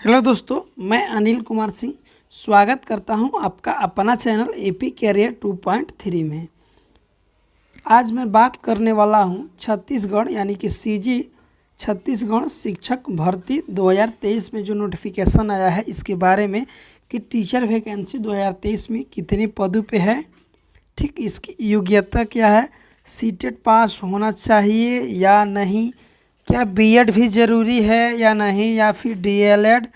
Hello दोस्तों, मैं अनिल कुमार सिंह स्वागत करता हूं आपका अपना चैनल एपी कैरियर 2.3 में। आज मैं बात करने वाला हूं छत्तीसगढ़ यानी कि सीजी छत्तीसगढ़ शिक्षक भर्ती 2023 में जो नोटिफिकेशन आया है इसके बारे में कि टीचर वैकेंसी 2023 में कितने पदों पे है। ठीक, इसकी योग्यता क्या है, सीटेट पास होना चाहिए या नहीं, क्या बीएड भी ज़रूरी है या नहीं, या फिर डीएलएड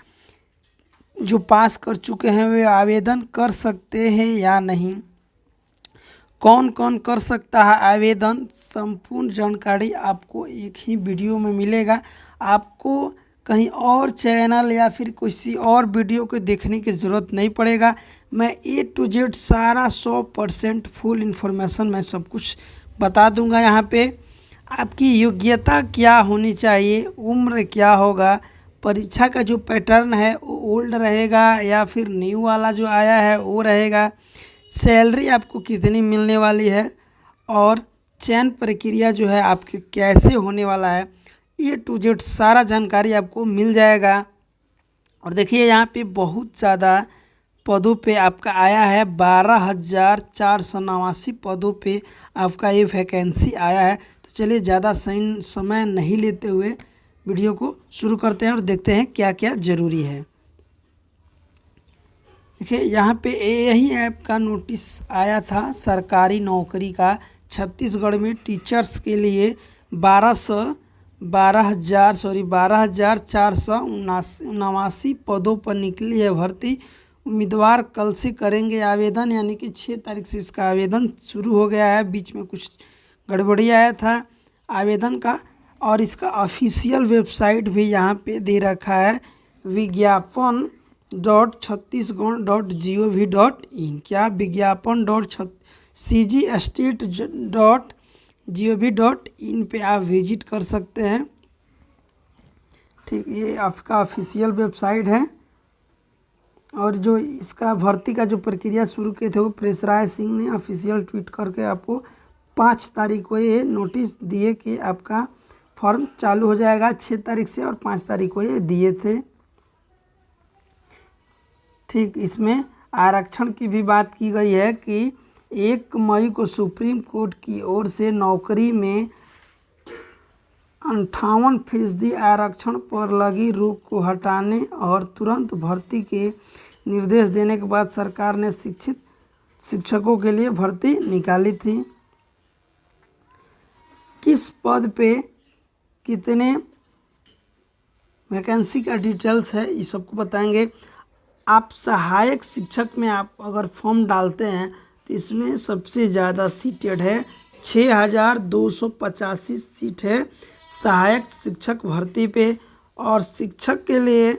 जो पास कर चुके हैं वे आवेदन कर सकते हैं या नहीं, कौन कौन कर सकता है आवेदन। संपूर्ण जानकारी आपको एक ही वीडियो में मिलेगा। आपको कहीं और चैनल या फिर किसी और वीडियो को देखने की ज़रूरत नहीं पड़ेगा। मैं A to Z सारा 100% फुल इन्फॉर्मेशन मैं सब कुछ बता दूंगा। यहाँ पे आपकी योग्यता क्या होनी चाहिए, उम्र क्या होगा, परीक्षा का जो पैटर्न है वो ओल्ड रहेगा या फिर न्यू वाला जो आया है वो रहेगा, सैलरी आपको कितनी मिलने वाली है और चयन प्रक्रिया जो है आपके कैसे होने वाला है, A to Z सारा जानकारी आपको मिल जाएगा। और देखिए यहाँ पे बहुत ज़्यादा पदों पे आपका आया है, 12,489 पदों पे आपका ये वैकेंसी आया है। तो चलिए ज़्यादा सही समय नहीं लेते हुए वीडियो को शुरू करते हैं और देखते हैं क्या क्या ज़रूरी है। देखिए यहाँ पे यही ऐप का नोटिस आया था सरकारी नौकरी का। छत्तीसगढ़ में टीचर्स के लिए 12,489 पदों पर निकली है भर्ती। उम्मीदवार कल से करेंगे आवेदन, यानी कि 6 तारीख से इसका आवेदन शुरू हो गया है। बीच में कुछ गड़बड़ी आया था आवेदन का। और इसका ऑफिशियल वेबसाइट भी यहाँ पे दे रखा है, विज्ञापन.छत्तीसगढ़.gov.in। क्या विज्ञापन.cgstate.gov.in पे आप विजिट कर सकते हैं। ठीक, ये आपका ऑफिशियल वेबसाइट है। और जो इसका भर्ती का जो प्रक्रिया शुरू किए थे वो प्रेसराय सिंह ने ऑफिशियल ट्वीट करके आपको 5 तारीख को ये नोटिस दिए कि आपका फॉर्म चालू हो जाएगा 6 तारीख से, और 5 तारीख को ये दिए थे। ठीक, इसमें आरक्षण की भी बात की गई है कि 1 मई को सुप्रीम कोर्ट की ओर से नौकरी में 58% आरक्षण पर लगी रोक को हटाने और तुरंत भर्ती के निर्देश देने के बाद सरकार ने शिक्षकों के लिए भर्ती निकाली थी। किस पद पे कितने वैकेंसी का डिटेल्स है ये सबको बताएंगे। आप सहायक शिक्षक में आप अगर फॉर्म डालते हैं तो इसमें सबसे ज़्यादा सीटेड है, 6,285 सीट है सहायक शिक्षक भर्ती पे। और शिक्षक के लिए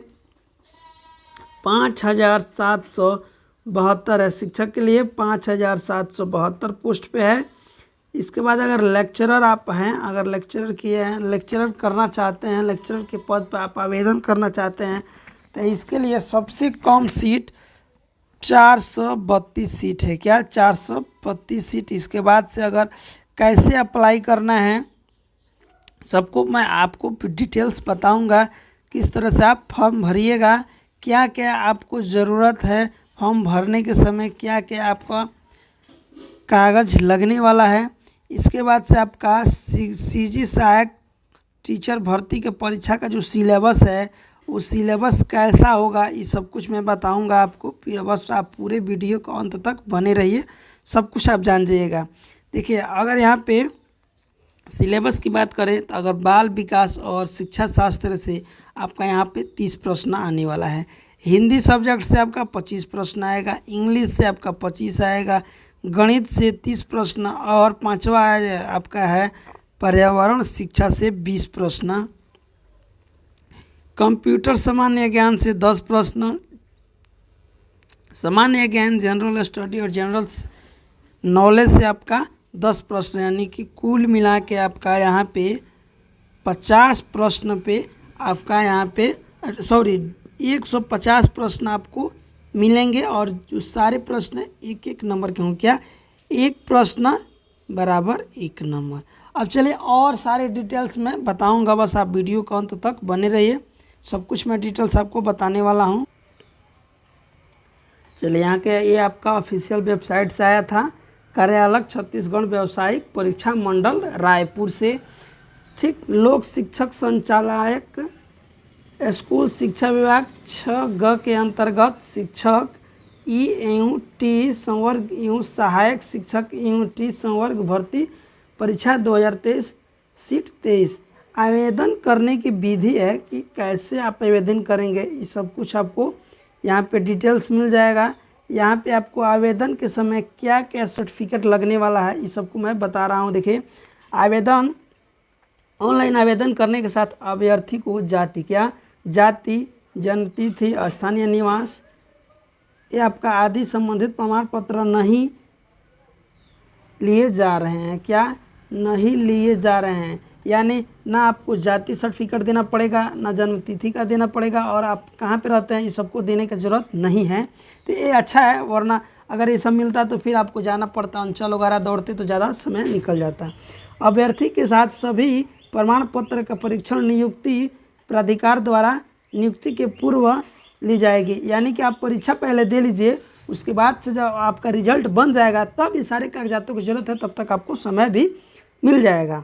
5,772 है, शिक्षक के लिए 5,772 पोस्ट पे है। इसके बाद अगर लेक्चरर आप हैं, अगर लेक्चरर किए हैं, लेक्चरर करना चाहते हैं, लेक्चरर के पद पर आप आवेदन करना चाहते हैं तो इसके लिए सबसे कम सीट 432 सीट है। क्या 432 सीट। इसके बाद से अगर कैसे अप्लाई करना है सबको मैं आपको डिटेल्स बताऊंगा, किस तरह से आप फॉर्म भरिएगा, क्या क्या आपको ज़रूरत है फॉर्म भरने के समय, क्या क्या आपका कागज़ लगने वाला है। इसके बाद से आपका सीजी सहायक टीचर भर्ती के परीक्षा का जो सिलेबस है वो सिलेबस कैसा होगा ये सब कुछ मैं बताऊंगा आपको। फिर बस आप पूरे वीडियो को अंत तक बने रहिए, सब कुछ आप जान जाइएगा। देखिए अगर यहाँ पे सिलेबस की बात करें तो अगर बाल विकास और शिक्षा शास्त्र से आपका यहाँ पे 30 प्रश्न आने वाला है। हिंदी सब्जेक्ट से आपका 25 प्रश्न आएगा, इंग्लिश से आपका 25 आएगा, गणित से 30 प्रश्न, और 5वां आपका है पर्यावरण शिक्षा से 20 प्रश्न, कंप्यूटर सामान्य ज्ञान से 10 प्रश्न, सामान्य ज्ञान जनरल स्टडी और जनरल नॉलेज से आपका 10 प्रश्न, यानी कि कुल मिला के आपका यहाँ पे 50 प्रश्न पे आपका यहाँ पे 150 प्रश्न आपको मिलेंगे। और जो सारे प्रश्न एक एक नंबर के होंगे। क्या, एक प्रश्न बराबर 1 नंबर। अब चलिए और सारे डिटेल्स मैं बताऊंगा, बस आप वीडियो को अंत तक बने रहिए। सब कुछ मैं डिटेल्स आपको बताने वाला हूँ। चलिए, यहाँ के ये आपका ऑफिशियल वेबसाइट से आया था, कार्यालय छत्तीसगढ़ व्यावसायिक परीक्षा मंडल रायपुर से। ठीक, लोक शिक्षक संचालक स्कूल शिक्षा विभाग 6G के अंतर्गत शिक्षक EUT संवर्ग सहायक शिक्षक EUT संवर्ग भर्ती परीक्षा 2023 सीट 23। आवेदन करने की विधि है कि कैसे आप आवेदन करेंगे, ये सब कुछ आपको यहाँ पे डिटेल्स मिल जाएगा। यहाँ पे आपको आवेदन के समय क्या क्या सर्टिफिकेट लगने वाला है, ये सबको मैं बता रहा हूँ। देखिए, आवेदन ऑनलाइन आवेदन करने के साथ अभ्यर्थी को जाति, जन्मतिथि, स्थानीय निवास, ये आपका आदि संबंधित प्रमाण पत्र नहीं लिए जा रहे हैं। नहीं लिए जा रहे हैं, यानी ना आपको जाति सर्टिफिकेट देना पड़ेगा, ना जन्म तिथि का देना पड़ेगा, और आप कहाँ पे रहते हैं ये सबको देने की ज़रूरत नहीं है। तो ये अच्छा है, वरना अगर ये सब मिलता तो फिर आपको जाना पड़ता, अंचल वगैरह दौड़ते तो ज़्यादा समय निकल जाता। अभ्यर्थी के साथ सभी प्रमाण पत्र का परीक्षण नियुक्ति प्राधिकार द्वारा नियुक्ति के पूर्व ली जाएगी, यानी कि आप परीक्षा पहले दे लीजिए, उसके बाद से जब आपका रिजल्ट बन जाएगा तब ये सारे कागजातों की ज़रूरत है, तब तक आपको समय भी मिल जाएगा।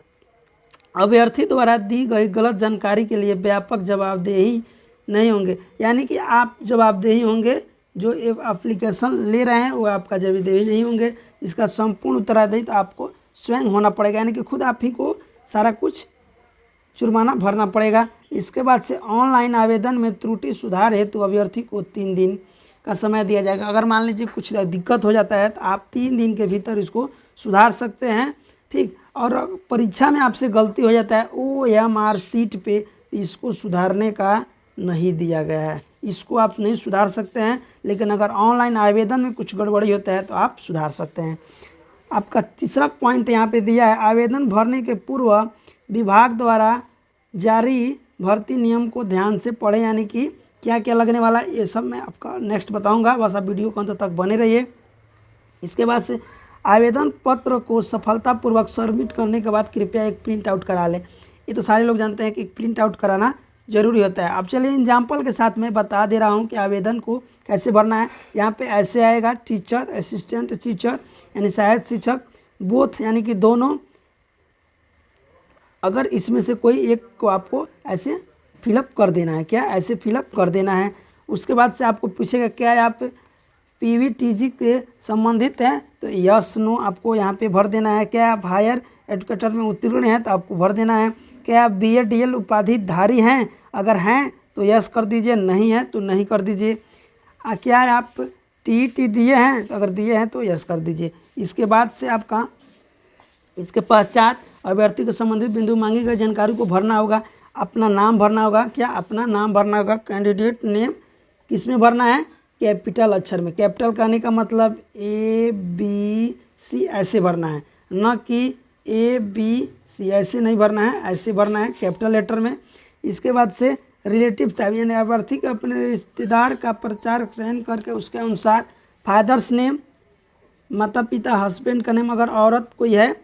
अभ्यर्थी द्वारा दी गई गलत जानकारी के लिए व्यापक जवाबदेही नहीं होंगे, यानी कि आप जवाबदेही होंगे, जो एप्लीकेशन ले रहे हैं वो आपका जवाबदेही नहीं होंगे। इसका संपूर्ण उत्तरदायित्व तो आपको स्वयं होना पड़ेगा, यानी कि खुद आप ही को सारा कुछ जुर्माना भरना पड़ेगा। इसके बाद से ऑनलाइन आवेदन में त्रुटि सुधार हेतु अभ्यर्थी को 3 दिन का समय दिया जाएगा। अगर मान लीजिए कुछ दिक्कत हो जाता है तो आप 3 दिन के भीतर इसको सुधार सकते हैं। ठीक, और परीक्षा में आपसे गलती हो जाता है OMR सीट पे, इसको सुधारने का नहीं दिया गया है, इसको आप नहीं सुधार सकते हैं। लेकिन अगर ऑनलाइन आवेदन में कुछ गड़बड़ी होता है तो आप सुधार सकते हैं। आपका तीसरा पॉइंट यहाँ पे दिया है, आवेदन भरने के पूर्व विभाग द्वारा जारी भर्ती नियम को ध्यान से पढ़ें, यानी कि क्या क्या लगने वाला है ये सब मैं आपका नेक्स्ट बताऊंगा, बस आप वीडियो को अंत तक बने रहिए। इसके बाद से आवेदन पत्र को सफलतापूर्वक सबमिट करने के बाद कृपया एक प्रिंट आउट करा लें। ये तो सारे लोग जानते हैं कि प्रिंट आउट कराना जरूरी होता है। अब चलिए एग्जाम्पल के साथ मैं बता दे रहा हूँ कि आवेदन को कैसे भरना है। यहाँ पे ऐसे आएगा, टीचर, असिस्टेंट टीचर यानी सहायक शिक्षक, बोथ यानी कि दोनों। अगर इसमें से कोई एक को आपको ऐसे फिलअप कर देना है, क्या ऐसे फिलअप कर देना है। उसके बाद से आपको पूछेगा क्या आप PVTG के संबंधित हैं, तो यस नो आपको यहाँ पे भर देना है। क्या आप हायर एजुकेटर में उत्तीर्ण हैं तो आपको भर देना है। क्या आप BEd उपाधि धारी हैं, अगर हैं तो यस कर दीजिए, नहीं है तो नहीं कर दीजिए। क्या आप TET दिए हैं, तो अगर दिए हैं तो यस कर दीजिए। इसके बाद से आपका इसके पश्चात अभ्यर्थी को संबंधित बिंदु मांगी गई जानकारी को भरना होगा। अपना नाम भरना होगा, क्या अपना नाम भरना होगा। कैंडिडेट नेम किस में भरना है, कैपिटल अक्षर में। कैपिटल कहने का मतलब ABC ऐसे भरना है, न कि ABC ऐसे नहीं भरना है, ऐसे भरना है कैपिटल लेटर में। इसके बाद से रिलेटिव टाइप, यानी अभ्यर्थी को अपने रिश्तेदार का प्रचार चयन करके उसके अनुसार फादर्स नेम, माता पिता, हस्बैंड का नेम, अगर औरत कोई है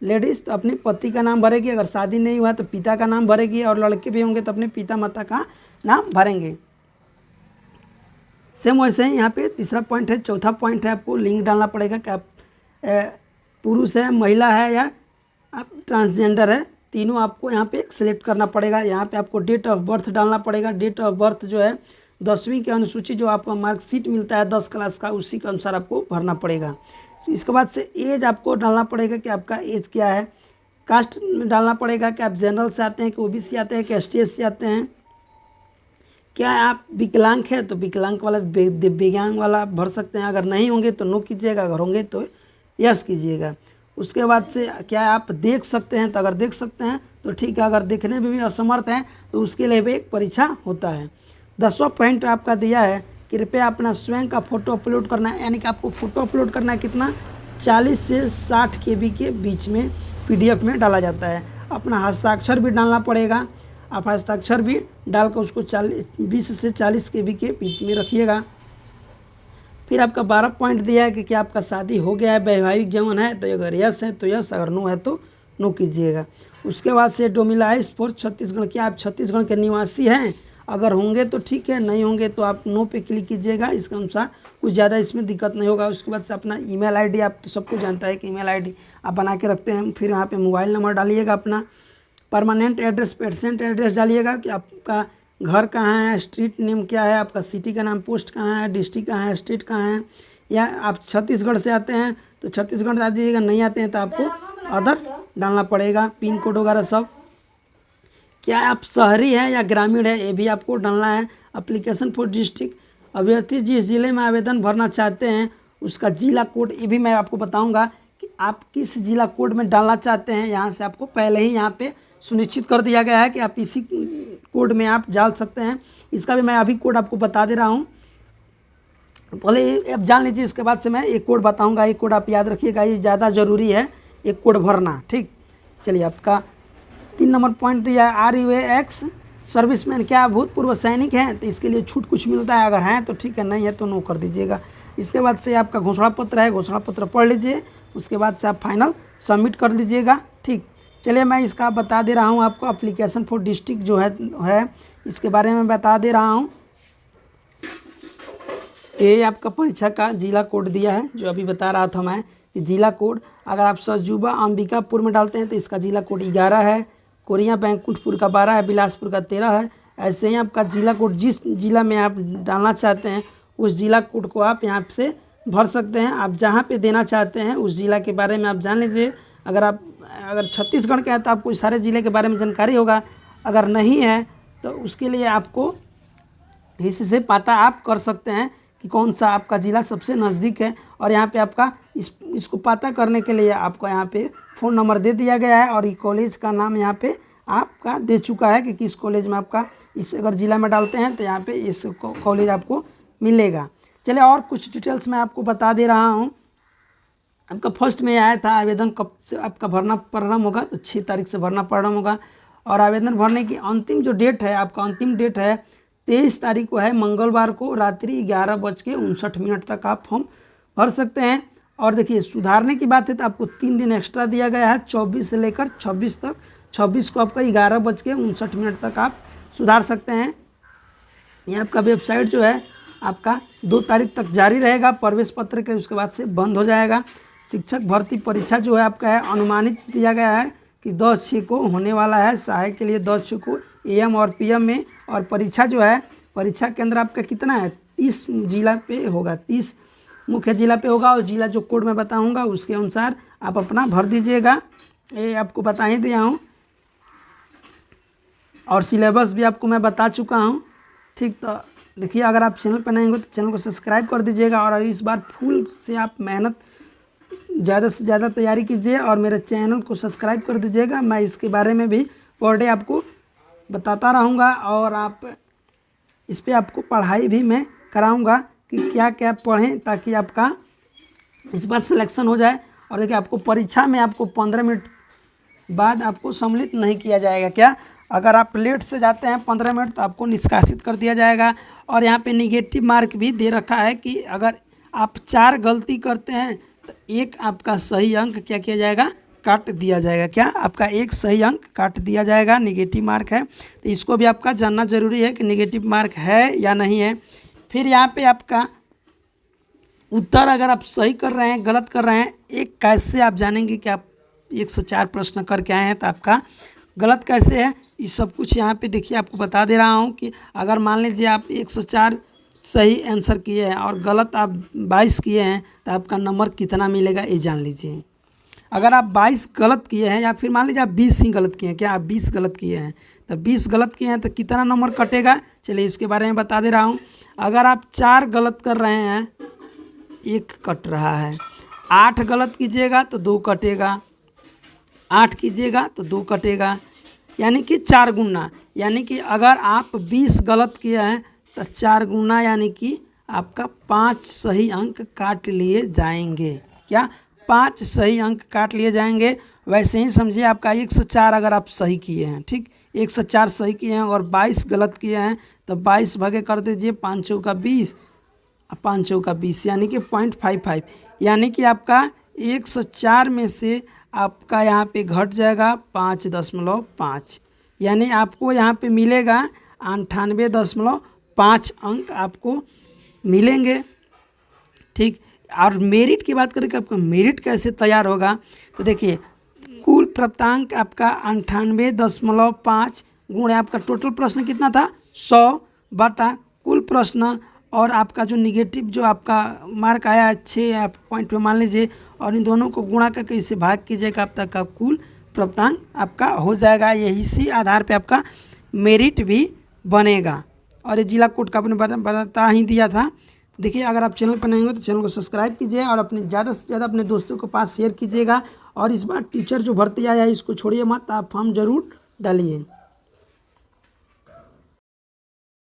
लेडीज़ तो अपने पति का नाम भरेगी, अगर शादी नहीं हुआ तो पिता का नाम भरेगी, और लड़के भी होंगे तो अपने पिता माता का नाम भरेंगे। सेम वैसे ही यहाँ पे तीसरा पॉइंट है। चौथा पॉइंट है, आपको लिंग डालना पड़ेगा कि आप पुरुष है, महिला है या आप ट्रांसजेंडर है, तीनों आपको यहाँ पे सिलेक्ट करना पड़ेगा। यहाँ पे आपको डेट ऑफ बर्थ डालना पड़ेगा। डेट ऑफ बर्थ जो है 10वीं की अनुसूची जो आपका मार्कशीट मिलता है 10 क्लास का, उसी के अनुसार आपको भरना पड़ेगा। इसके बाद से एज आपको डालना पड़ेगा कि आपका एज क्या है। कास्ट में डालना पड़ेगा कि आप जनरल से आते हैं कि OBC आते हैं कि ST से आते हैं। क्या आप विकलांग है तो विकलांग वाला दिव्यांग वाला भर सकते हैं, अगर नहीं होंगे तो नो कीजिएगा, अगर होंगे तो यस कीजिएगा। उसके बाद से क्या आप देख सकते हैं, तो अगर देख सकते हैं तो ठीक है, अगर देखने में भी असमर्थ हैं तो उसके लिए भी एक परीक्षा होता है। 10वां पॉइंट आपका दिया है, कृपया अपना स्वयं का फ़ोटो अपलोड करना है, यानी कि आपको फ़ोटो अपलोड करना है कितना, 40 से 60 KB के बीच में PDF में डाला जाता है। अपना हस्ताक्षर भी डालना पड़ेगा, आप हस्ताक्षर भी डालकर उसको 20 से 40 KB के बीच में रखिएगा। फिर आपका 12 पॉइंट दिया है कि क्या आपका शादी हो गया है, वैवाहिक जीवन है, तो अगर यस है तो यस, अगर नो है तो नो कीजिएगा। उसके बाद से डोमिलाइज फॉर छत्तीसगढ़, क्या आप छत्तीसगढ़ के निवासी हैं, अगर होंगे तो ठीक है, नहीं होंगे तो आप नो पे क्लिक कीजिएगा। इसके अनुसार कुछ ज़्यादा इसमें दिक्कत नहीं होगा। उसके बाद से अपना ईमेल आईडी, आप तो सबको जानता है कि ईमेल आईडी आप बना के रखते हैं। फिर यहाँ पे मोबाइल नंबर डालिएगा, अपना परमानेंट एड्रेस, पेरेंट एड्रेस डालिएगा कि आपका घर कहाँ है, स्ट्रीट नेम क्या है, आपका सिटी का नाम, पोस्ट कहाँ है, डिस्ट्रिक्ट कहाँ है, स्टेट कहाँ है। या आप छत्तीसगढ़ से आते हैं तो छत्तीसगढ़ से आ जाइएगा, नहीं आते हैं तो आपको अदर डालना पड़ेगा। पिन कोड वगैरह सब, क्या आप शहरी हैं या ग्रामीण है ये भी आपको डालना है। एप्लीकेशन फॉर डिस्ट्रिक्ट, अभ्यर्थी जिस जिले में आवेदन भरना चाहते हैं उसका जिला कोड, ये भी मैं आपको बताऊंगा कि आप किस जिला कोड में डालना चाहते हैं। यहाँ से आपको पहले ही यहाँ पे सुनिश्चित कर दिया गया है कि आप इसी कोड में आप डाल सकते हैं। इसका भी मैं अभी कोड आपको बता दे रहा हूँ, पहले आप जान लीजिए, इसके बाद से मैं एक कोड बताऊँगा। एक कोड आप याद रखिएगा, ये ज़्यादा ज़रूरी है एक कोड भरना, ठीक। चलिए, आपका 3 नंबर पॉइंट दिया है, आर यू एक्स सर्विसमैन, क्या भूतपूर्व सैनिक हैं तो इसके लिए छूट कुछ मिलता है, अगर हैं तो ठीक है, नहीं है तो नो कर दीजिएगा। इसके बाद से आपका घोषणा पत्र है, घोषणा पत्र पढ़ लीजिए। उसके बाद से आप फाइनल सबमिट कर दीजिएगा, ठीक। चलिए, मैं इसका बता दे रहा हूँ आपको, एप्लीकेशन फॉर डिस्ट्रिक्ट जो है इसके बारे में बता दे रहा हूँ। ये आपका परीक्षा का जिला कोड दिया है, जो अभी बता रहा था मैं कि जिला कोड, अगर आप सजुबा अंबिकापुर में डालते हैं तो इसका जिला कोड 11 है, कोरिया बैंकुंठपुर का 12 है, बिलासपुर का 13 है। ऐसे ही आपका जिला कोड जिस जिला में आप डालना चाहते हैं उस जिला कोड को आप यहाँ से भर सकते हैं। आप जहाँ पे देना चाहते हैं उस जिला के बारे में आप जान लीजिए। अगर छत्तीसगढ़ के हैं तो आपको सारे ज़िले के बारे में जानकारी होगा, अगर नहीं है तो उसके लिए आपको इससे पता आप कर सकते हैं कि कौन सा आपका ज़िला सबसे नज़दीक है। और यहाँ पे आपका इसको पता करने के लिए आपको यहाँ पे फ़ोन नंबर दे दिया गया है और ये कॉलेज का नाम यहाँ पे आपका दे चुका है कि किस कॉलेज में आपका, इस अगर ज़िला में डालते हैं तो यहाँ पे इस कॉलेज आपको मिलेगा। चलिए, और कुछ डिटेल्स मैं आपको बता दे रहा हूँ। आपका फर्स्ट में आया था आवेदन कब से आपका भरना प्रारंभ होगा, तो 6 तारीख से भरना प्रारंभ होगा। और आवेदन भरने की अंतिम जो डेट है, आपका अंतिम डेट है 23 तारीख को है, मंगलवार को रात्रि 11:59 तक आप फॉर्म भर सकते हैं। और देखिए, सुधारने की बात है तो आपको 3 दिन एक्स्ट्रा दिया गया है, 24 से लेकर 26 तक। 26 को आपका 11:59 तक आप सुधार सकते हैं। ये आपका वेबसाइट जो है आपका 2 तारीख तक जारी रहेगा प्रवेश पत्र के, उसके बाद से बंद हो जाएगा। शिक्षक भर्ती परीक्षा जो है आपका है, अनुमानित दिया गया है कि 10/6 को होने वाला है। सहायक के लिए 10/6 को AM और PM में। और परीक्षा जो है, परीक्षा केंद्र आपका कितना है, 30 जिला पे होगा, 30 मुख्य जिला पे होगा। और जिला जो कोड मैं बताऊंगा उसके अनुसार आप अपना भर दीजिएगा। ये आपको बता ही दिया हूँ, और सिलेबस भी आपको मैं बता चुका हूँ, ठीक। तो देखिए, अगर आप चैनल पर नए होंगे तो चैनल को सब्सक्राइब कर दीजिएगा। और इस बार फुल से आप मेहनत ज़्यादा से ज़्यादा तैयारी कीजिए और मेरे चैनल को सब्सक्राइब कर दीजिएगा। मैं इसके बारे में भी पर डे आपको बताता रहूँगा, और आप इस पर आपको पढ़ाई भी मैं कराऊँगा कि क्या क्या पढ़ें ताकि आपका इस बार सिलेक्शन हो जाए। और देखिए, आपको परीक्षा में आपको 15 मिनट बाद आपको सम्मिलित नहीं किया जाएगा। क्या, अगर आप लेट से जाते हैं 15 मिनट तो आपको निष्कासित कर दिया जाएगा। और यहाँ पे निगेटिव मार्क भी दे रखा है कि अगर आप 4 गलती करते हैं तो 1 आपका सही अंक क्या किया जाएगा, काट दिया जाएगा। क्या, आपका 1 सही अंक काट दिया जाएगा, निगेटिव मार्क है। तो इसको भी आपका जानना ज़रूरी है कि निगेटिव मार्क है या नहीं है। फिर यहाँ पे आपका उत्तर अगर आप सही कर रहे हैं, गलत कर रहे हैं, एक कैसे आप जानेंगे कि आप 104 प्रश्न करके आए हैं तो आपका गलत कैसे है, ये सब कुछ यहाँ पे देखिए आपको बता दे रहा हूँ। कि अगर मान लीजिए आप 104 सही आंसर किए हैं और गलत आप 22 किए हैं तो आपका नंबर कितना मिलेगा ये जान लीजिए। अगर आप 22 गलत किए हैं, या फिर मान लीजिए आप 20 ही गलत किए हैं, क्या आप 20 गलत किए हैं तो 20 गलत किए हैं तो कितना नंबर कटेगा, चलिए इसके बारे में बता दे रहा हूँ। अगर आप 4 गलत कर रहे हैं, 1 कट रहा है। 8 गलत कीजिएगा तो 2 कटेगा, 8 कीजिएगा तो 2 कटेगा, यानी कि 4 गुना। यानी कि अगर आप 20 गलत किए हैं तो 4 गुना, यानी कि आपका 5 सही अंक काट लिए जाएंगे। क्या, 5 सही अंक काट लिए जाएंगे। वैसे ही समझिए, आपका 104 अगर आप सही किए हैं, ठीक, 104 सही किए हैं और 22 गलत किए हैं तो 22 भागे कर दीजिए, 5 चौका 20, 5 चौका 20, यानी कि 0.55। यानी कि आपका 104 में से आपका यहाँ पे घट जाएगा 5.5, यानी आपको यहाँ पे मिलेगा 98.5 अंक आपको मिलेंगे। ठीक, और मेरिट की बात करें कि आपका मेरिट कैसे तैयार होगा, तो देखिए कुल प्राप्तांक आपका 98.5 गुण आपका टोटल प्रश्न कितना था 100 बटा कुल प्रश्न, और आपका जो निगेटिव जो आपका मार्क आया 6 आप पॉइंट पे मान लीजिए, और इन दोनों को गुणा करके इसे भाग कीजिएगा, अब तक का कुल प्राप्तांक आपका हो जाएगा। यही इसी आधार पे आपका मेरिट भी बनेगा। और ये जिला कोड का आपने बता ही दिया था। देखिए अगर आप चैनल पर नए हो तो चैनल को सब्सक्राइब कीजिए और अपने ज़्यादा से ज़्यादा अपने दोस्तों के पास शेयर कीजिएगा। और इस बार टीचर जो भर्ती आया है इसको छोड़िए मत, आप फॉर्म जरूर डालिए।